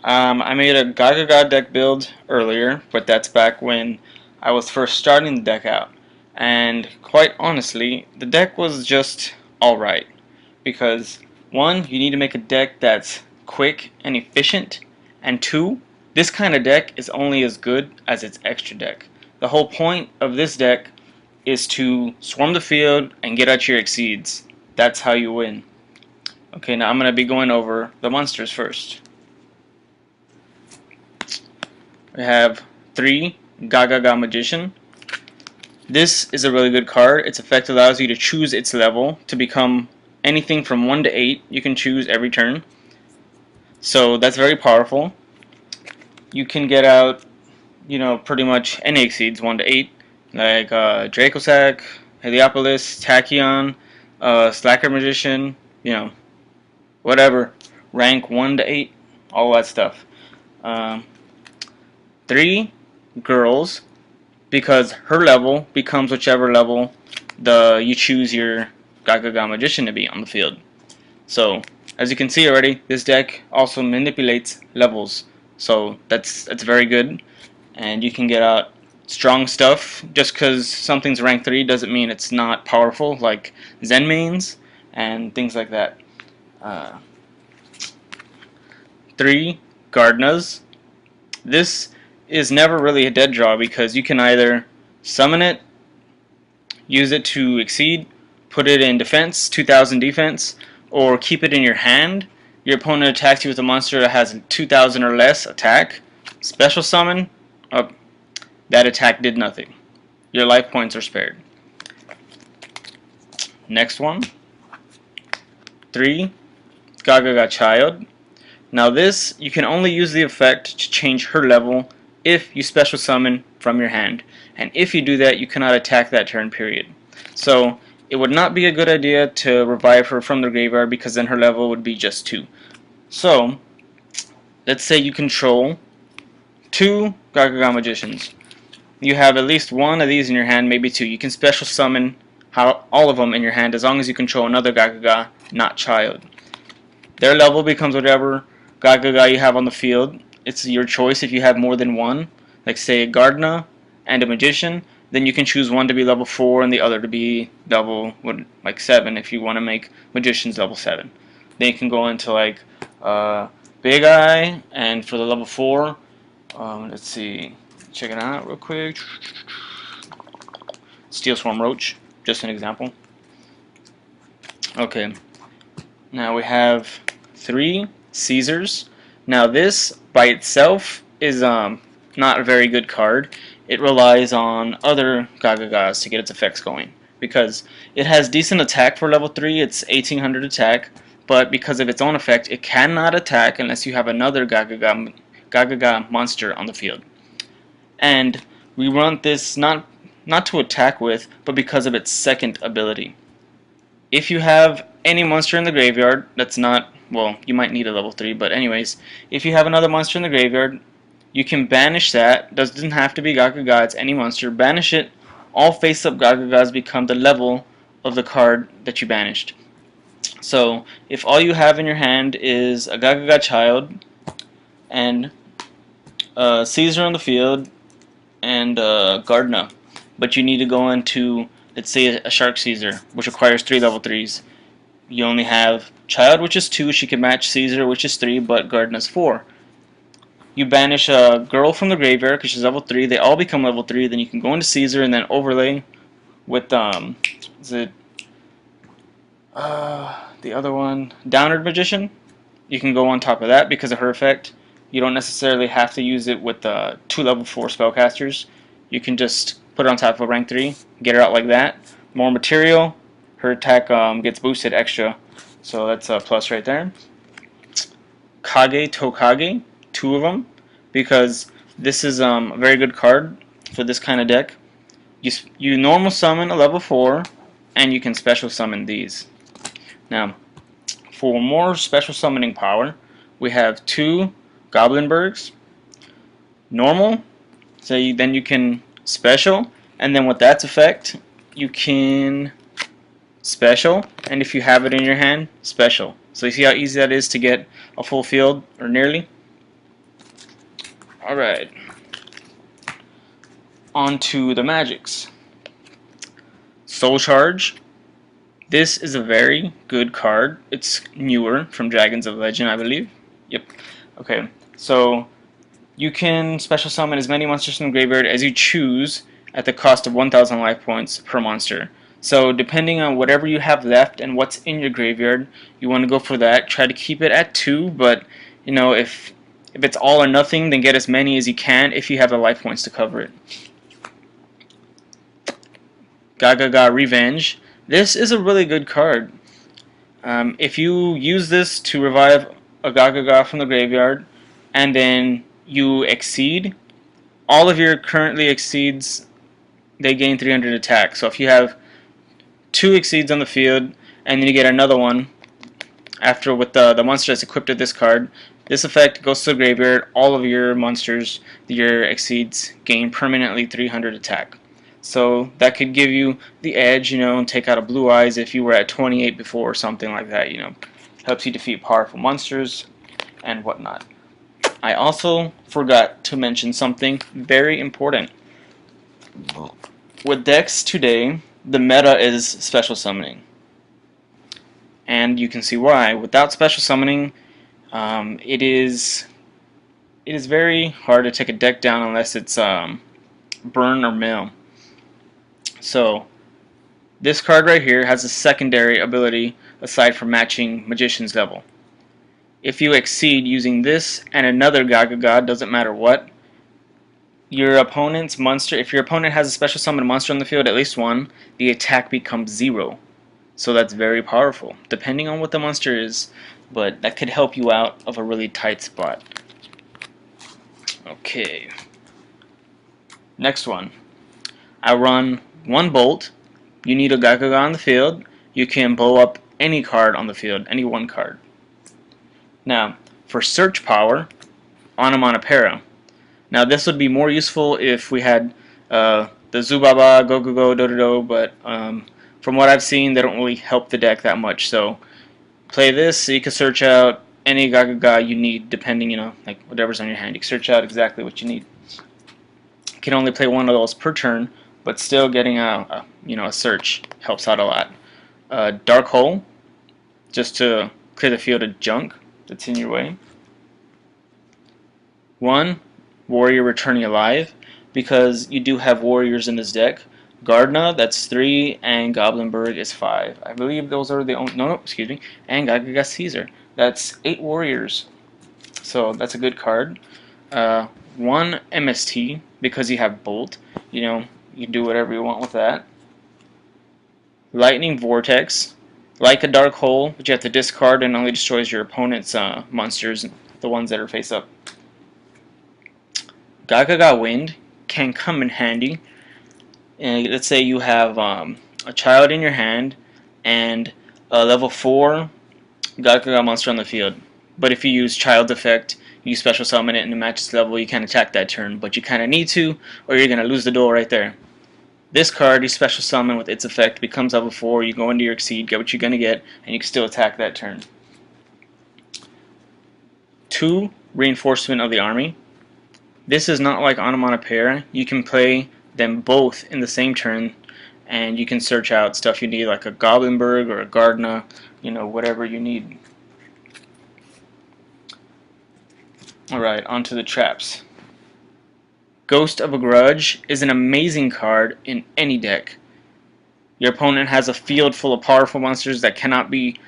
I made a Gagaga deck build earlier, but that's back when I was first starting the deck out. And quite honestly, the deck was just alright. Because, one, you need to make a deck that's quick and efficient, and two, this kind of deck is only as good as its extra deck. The whole point of this deck is to swarm the field and get out your exceeds. That's how you win. Okay, now I'm going to be going over the monsters first. We have 3 Gagaga Magician. This is a really good card. Its effect allows you to choose its level to become anything from 1 to 8. You can choose every turn. So that's very powerful. You can get out, pretty much any exceeds 1 to 8, like Dracosac, Heliopolis, Tachyon, Slacker Magician, whatever. Rank 1 to 8, all that stuff. Um, 3 girls, because her level becomes whichever level you choose your Gagaga Magician to be on the field. So, as you can see already, this deck also manipulates levels. So that's very good, and you can get out strong stuff. Just because something's rank 3 doesn't mean it's not powerful, like Zen mains and things like that. 3 Gardnas. This is never really a dead draw because you can either summon it, use it to exceed, put it in defense, 2000 defense, or keep it in your hand. Your opponent attacks you with a monster that has 2000 or less attack. Special summon, that attack did nothing. Your life points are spared. Next one, 3 Gagaga Child. Now this, you can only use the effect to change her level if you special summon from your hand. And if you do that, you cannot attack that turn, period. So it would not be a good idea to revive her from the graveyard because then her level would be just 2. So, let's say you control 2 Gagaga Magicians. You have at least 1 of these in your hand, maybe 2. You can special summon all of them in your hand as long as you control another Gagaga, not Child. Their level becomes whatever Gagaga you have on the field. It's your choice if you have more than 1. Like say a Gardna and a Magician, then you can choose one to be level 4 and the other to be level like 7 if you want to make Magicians level 7. Then you can go into like Big Eye, and for the level 4, let's see, check it out real quick. Steel Swarm Roach, just an example. Okay, now we have 3 Caesars. Now this by itself is not a very good card. It relies on other Gagagas to get its effects going because it has decent attack for level 3. It's 1800 attack, but because of its own effect, it cannot attack unless you have another Gagaga monster on the field. And we run this not to attack with, but because of its second ability. If you have any monster in the graveyard that's not, well, you might need a level 3, but anyways, if you have another monster in the graveyard, you can banish that. Doesn't have to be Gagaga, it's any monster. Banish it. All face-up Gagagas become the level of the card that you banished. So, if all you have in your hand is a Gagaga Child and Caesar on the field and Gardna, but you need to go into, let's say, a Shark Caesar, which requires 3 level 3s. You only have Child, which is 2. She can match Caesar, which is 3, but Gardna's 4. You banish a girl from the graveyard because she's level 3. They all become level 3. Then you can go into Caesar and then overlay with is it the other one, Downward Magician. You can go on top of that because of her effect. You don't necessarily have to use it with 2 level 4 spellcasters. You can just put it on top of a rank 3, get her out like that. More material. Her attack gets boosted extra, so that's a plus right there. Kage Tokage, 2 of them, because this is a very good card for this kind of deck. You normal summon a level 4, and you can special summon these. Now, for more special summoning power, we have 2 Goblinbergs. Normal, so then you can special, and then with that's effect, you can special, and if you have it in your hand, special. So you see how easy that is to get a full field, or nearly? Alright, on to the magics. Soul Charge. This is a very good card. It's newer from Dragons of Legend, I believe. Yep. Okay, so you can special summon as many monsters from the graveyard as you choose at the cost of 1,000 life points per monster. So depending on whatever you have left and what's in your graveyard, you want to go for that. Try to keep it at 2, but you know, if it's all or nothing, then get as many as you can if you have the life points to cover it. Gagagarevenge. This is a really good card. If you use this to revive a Gagaga from the graveyard, and then you exceed, all of your currently exceeds, they gain 300 attack. So if you have 2 exceeds on the field, and then you get another one after with the monster that's equipped with this card, this effect goes to the graveyard. All of your monsters, your exceeds, gain permanently 300 attack. So that could give you the edge, you know, and take out a Blue Eyes if you were at 28 before or something like that, you know. Helps you defeat powerful monsters and whatnot. I also forgot to mention something very important. With decks today, the meta is special summoning. And you can see why. Without special summoning, it is very hard to take a deck down unless it's burn or mill. So this card right here has a secondary ability aside from matching Magician's level. If you exceed using this and another Gagaga, doesn't matter what, your opponent's monster, if your opponent has a special summon monster on the field, at least one, the attack becomes 0. So that's very powerful, depending on what the monster is, but that could help you out of a really tight spot. Okay. Next one. I run 1 bolt. You need a Gagaga on the field. You can blow up any card on the field, any one card. Now, for search power, Onomatopoeia. Now, this would be more useful if we had the Zubaba, Gogogo, Dododo, but from what I've seen, they don't really help the deck that much. So, play this so you can search out any Gagaga you need, depending, you know, like whatever's on your hand. You can search out exactly what you need. You can only play one of those per turn, but still getting a search helps out a lot. Dark Hole, just to clear the field of junk that's in your way. 1 Warrior Returning Alive, because you do have warriors in this deck. Gardna, that's 3, and Goblinberg is 5. I believe those are the only, no, excuse me, and Gagaga Caesar. That's 8 warriors, so that's a good card. 1 MST, because you have Bolt, you know, you can do whatever you want with that. Lightning Vortex, like a Dark Hole, but you have to discard and only destroys your opponent's monsters, the ones that are face up. Gagaga Wind can come in handy. Let's say you have a child in your hand and a level 4 Gagaga monster on the field. But if you use Child Effect, you special summon it and it matches level, you can't attack that turn. But you kind of need to, or you're going to lose the duel right there. This card, you special summon with its effect, becomes level 4, you go into your Exceed, get what you're going to get, and you can still attack that turn. 2 Reinforcement of the Army. This is not like Onomatopoeia. You can play them both in the same turn, and you can search out stuff you need, like a Goblinberg or a Gardna, you know, whatever you need. Alright, on to the traps. Ghost of a Grudge is an amazing card in any deck. Your opponent has a field full of powerful monsters that cannot be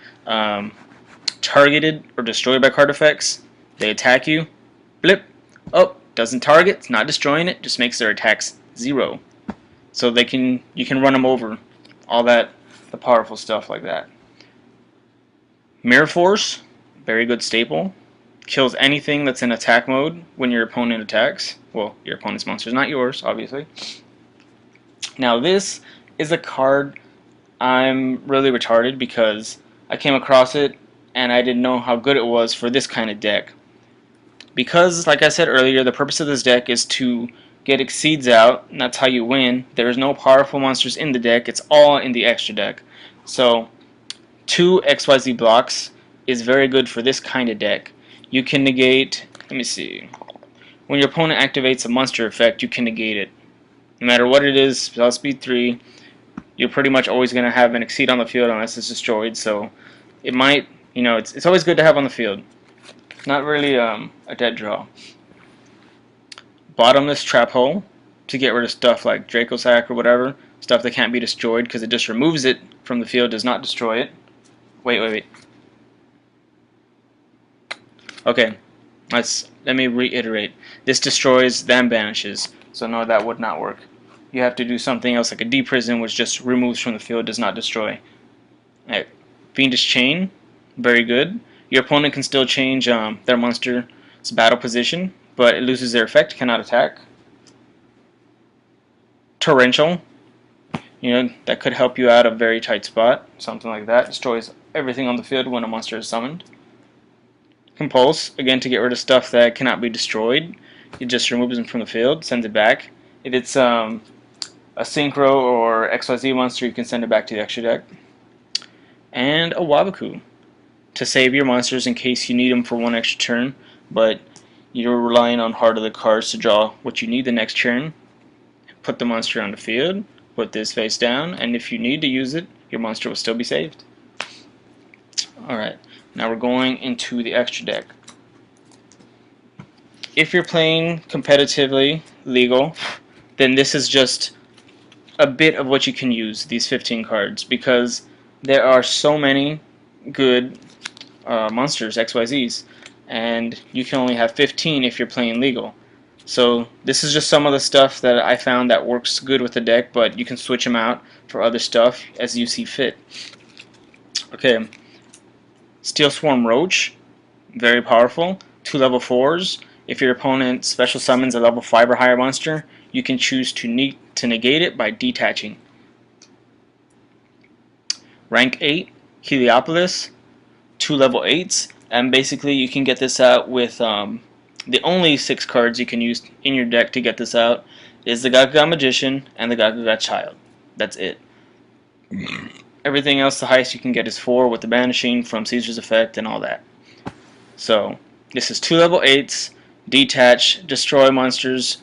targeted or destroyed by card effects. They attack you. Blip. Oh, doesn't target. It's not destroying it. Just makes their attacks 0. So you can run them over. All that, the powerful stuff like that. Mirror Force, very good staple. Kills anything that's in attack mode when your opponent attacks. Well, your opponent's monsters, not yours, obviously. Now this is a card I'm really retarded because I came across it and I didn't know how good it was for this kind of deck. Because, like I said earlier, the purpose of this deck is to get Exceeds out, and that's how you win. There's no powerful monsters in the deck, it's all in the extra deck. So, 2 XYZ blocks is very good for this kind of deck. You can negate, let me see, when your opponent activates a monster effect, you can negate it. No matter what it is, spell speed 3, you're pretty much always going to have an exceed on the field unless it's destroyed, so it might, it's always good to have on the field. Not really a dead draw. Bottomless trap hole to get rid of stuff like Draco Sack or whatever, stuff that can't be destroyed because it just removes it from the field, does not destroy it. Wait. Okay, let me reiterate. This destroys, then banishes, so no, that would not work. You have to do something else like a deprison, which just removes from the field, does not destroy. Right. Fiendish Chain, very good. Your opponent can still change their monster's battle position, but it loses their effect, cannot attack. Torrential, that could help you out of a very tight spot, something like that. Destroys everything on the field when a monster is summoned. Compulse, again to get rid of stuff that cannot be destroyed. It just removes them from the field, sends it back. If it's a Synchro or XYZ monster, you can send it back to the extra deck. And a Wabaku, to save your monsters in case you need them for one extra turn, but you're relying on Heart of the cards to draw what you need the next turn. Put the monster on the field, put this face down, and if you need to use it, your monster will still be saved. Alright, now we're going into the extra deck. If you're playing competitively legal, then this is just a bit of what you can use, these 15 cards, because there are so many good monsters, XYZs, and you can only have 15 if you're playing legal. So this is just some of the stuff that I found that works good with the deck, but you can switch them out for other stuff as you see fit. Okay, Steel Swarm Roach, very powerful, 2 level 4s. If your opponent special summons a level 5 or higher monster, you can choose to negate it by detaching. Rank 8, Heliopolis, 2 level 8s, and basically you can get this out with the only 6 cards you can use in your deck to get this out is the Gagaga Magician and the Gagaga Child. That's it. Everything else, the highest you can get is 4 with the banishing from Caesar's effect and all that. So this is 2 level 8s, detach, destroy monsters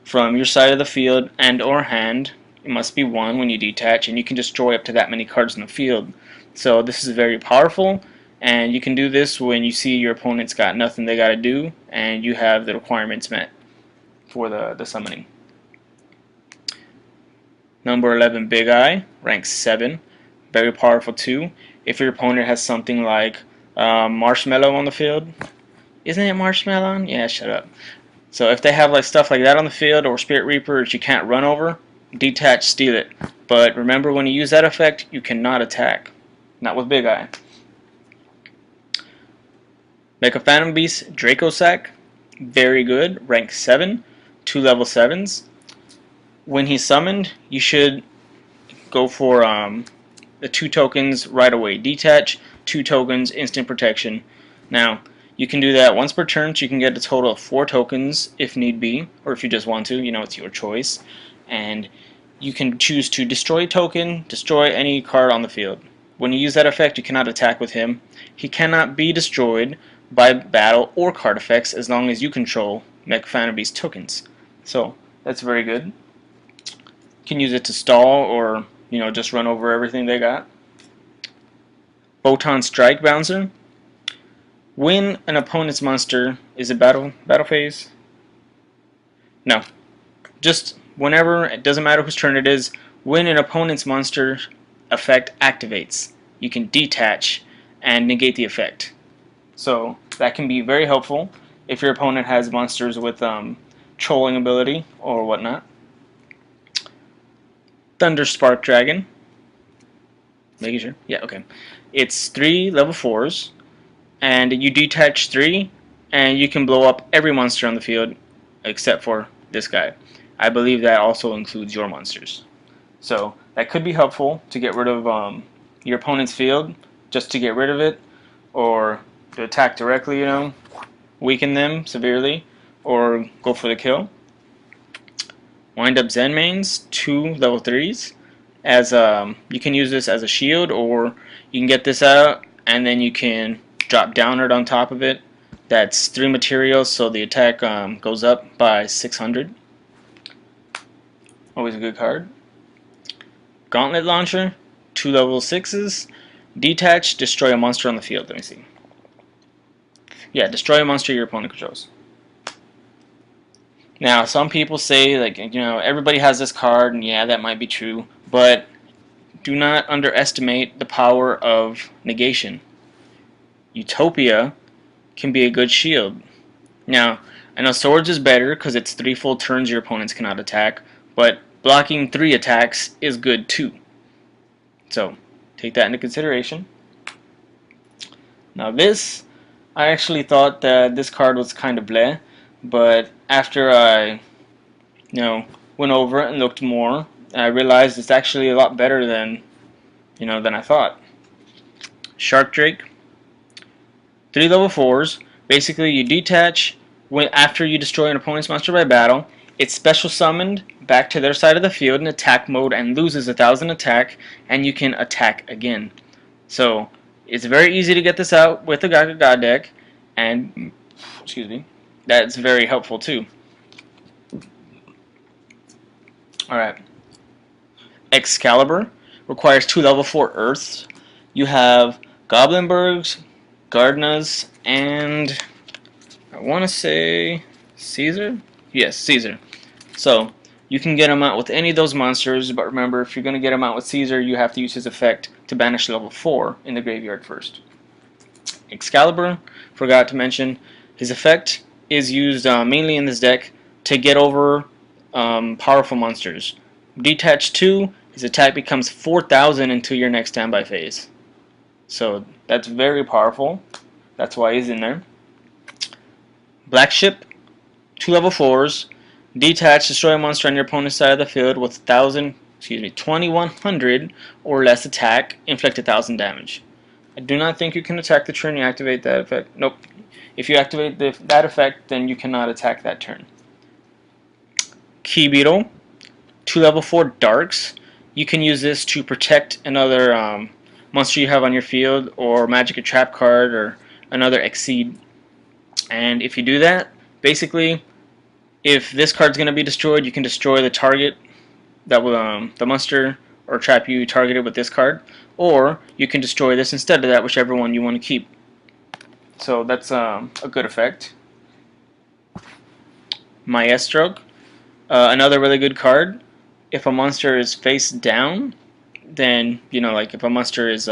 from your side of the field and or hand. It must be 1 when you detach, and you can destroy up to that many cards in the field. So this is very powerful, and you can do this when you see your opponent's got nothing they gotta do and you have the requirements met for the summoning. Number 11, Big Eye, rank 7, very powerful too. If your opponent has something like Marshmallow on the field, isn't it Marshmallow? Yeah, shut up. So if they have like stuff like that on the field, or Spirit Reaper that you can't run over, detach, steal it. But remember, when you use that effect, you cannot attack. Not with Big Eye. Mecha Phantom Beast, Draco Sack, very good, rank 7, 2 level 7s. When he's summoned, you should go for the 2 tokens right away. Detach, 2 tokens, instant protection. Now, you can do that once per turn, so you can get a total of 4 tokens if need be, or if you just want to, it's your choice. And you can choose to destroy a token, destroy any card on the field. When you use that effect, you cannot attack with him. He cannot be destroyed by battle or card effects as long as you control Mecha Phantom Beast tokens. So that's very good. You can use it to stall or just run over everything they got. Photon Strike Bouncer. When an opponent's monster is a battle phase. No, just whenever, it doesn't matter whose turn it is. When an opponent's monster effect activates, you can detach and negate the effect. So that can be very helpful if your opponent has monsters with trolling ability or whatnot. Thunder Spark Dragon. Making sure. Yeah, okay. It's 3 level 4s, and you detach 3, and you can blow up every monster on the field except for this guy. I believe that also includes your monsters. So that could be helpful to get rid of your opponent's field, just to get rid of it, or to attack directly, weaken them severely, or go for the kill. Wind Up Zen Mains, 2 level 3s. As you can use this as a shield, or you can get this out and then you can drop downward on top of it. That's 3 materials, so the attack goes up by 600. Always a good card. Gauntlet Launcher, 2 level 6s. Detach, destroy a monster on the field. Let me see. Yeah, destroy a monster your opponent controls. Now, some people say, like, everybody has this card, and yeah, that might be true, but do not underestimate the power of negation. Utopia can be a good shield. Now, I know Swords is better because it's 3 full turns your opponents cannot attack, but blocking 3 attacks is good too. So, take that into consideration. Now this, I actually thought that this card was kind of bleh, but after I, went over it and looked more, I realized it's actually a lot better than, than I thought. Shark Drake, 3 level 4s. Basically, you detach after you destroy an opponent's monster by battle. It's special summoned back to their side of the field in attack mode and loses 1,000 attack, and you can attack again. So it's very easy to get this out with the Gagaga deck, and excuse me, that's very helpful too. Alright. Excalibur requires 2 level 4 Earths. You have Goblinbergs, Gardnas, and I want to say Caesar? Yes, Caesar. So you can get him out with any of those monsters, but remember, if you're going to get him out with Caesar, you have to use his effect to banish level 4 in the graveyard first. Excalibur, forgot to mention, his effect is used mainly in this deck to get over powerful monsters. Detach 2, his attack becomes 4,000 until your next standby phase. So that's very powerful. That's why he's in there. Black Ship, 2 level 4s. Detach, destroy a monster on your opponent's side of the field with 2,100 or less attack, inflict 1,000 damage. I do not think you can attack the turn you activate that effect. Nope. If you activate that effect, then you cannot attack that turn. Key Beetle, 2 level 4 darks. You can use this to protect another monster you have on your field, or magic a trap card, or another exceed. And if you do that, basically, if this card's going to be destroyed, you can destroy the target that will the monster or trap you targeted with this card, or you can destroy this instead of that, whichever one you want to keep. So that's a good effect. Maestro, another really good card. If a monster is face down, then like if a monster is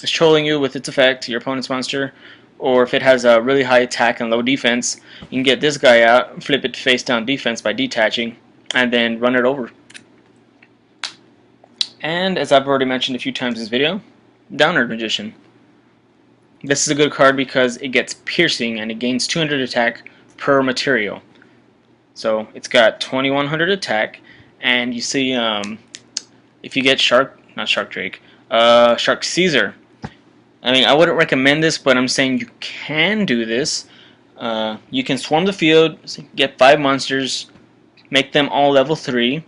trolling you with its effect, your opponent's monster, or if it has a really high attack and low defense, you can get this guy out, flip it to face down defense by detaching, and then run it over. And as I've already mentioned a few times in this video, Downward Magician. This is a good card because it gets piercing and it gains 200 attack per material. So it's got 2,100 attack, and you see if you get Shark Caesar. I mean, I wouldn't recommend this, but I'm saying you can do this. You can swarm the field, get 5 monsters, make them all level 3,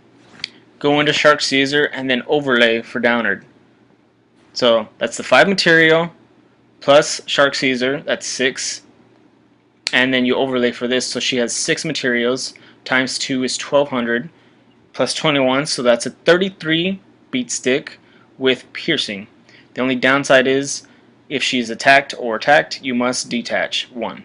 go into Shark Caesar, and then overlay for Downward. So that's the 5 material plus Shark Caesar, that's 6. And then you overlay for this, so she has 6 materials, times 2 is 1,200, plus 21, so that's a 33 beat stick with piercing. The only downside is, if she's attacked, you must detach 1.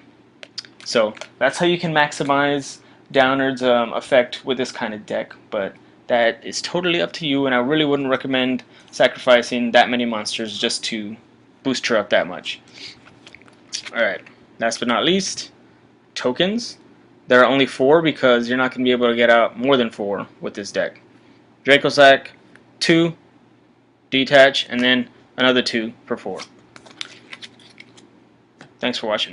So that's how you can maximize Downward's effect with this kind of deck, but that is totally up to you, and I really wouldn't recommend sacrificing that many monsters just to boost her up that much. Alright, last but not least, tokens. There are only 4 because you're not going to be able to get out more than 4 with this deck. Dracosac, 2, detach, and then another 2 for 4. Thanks for watching.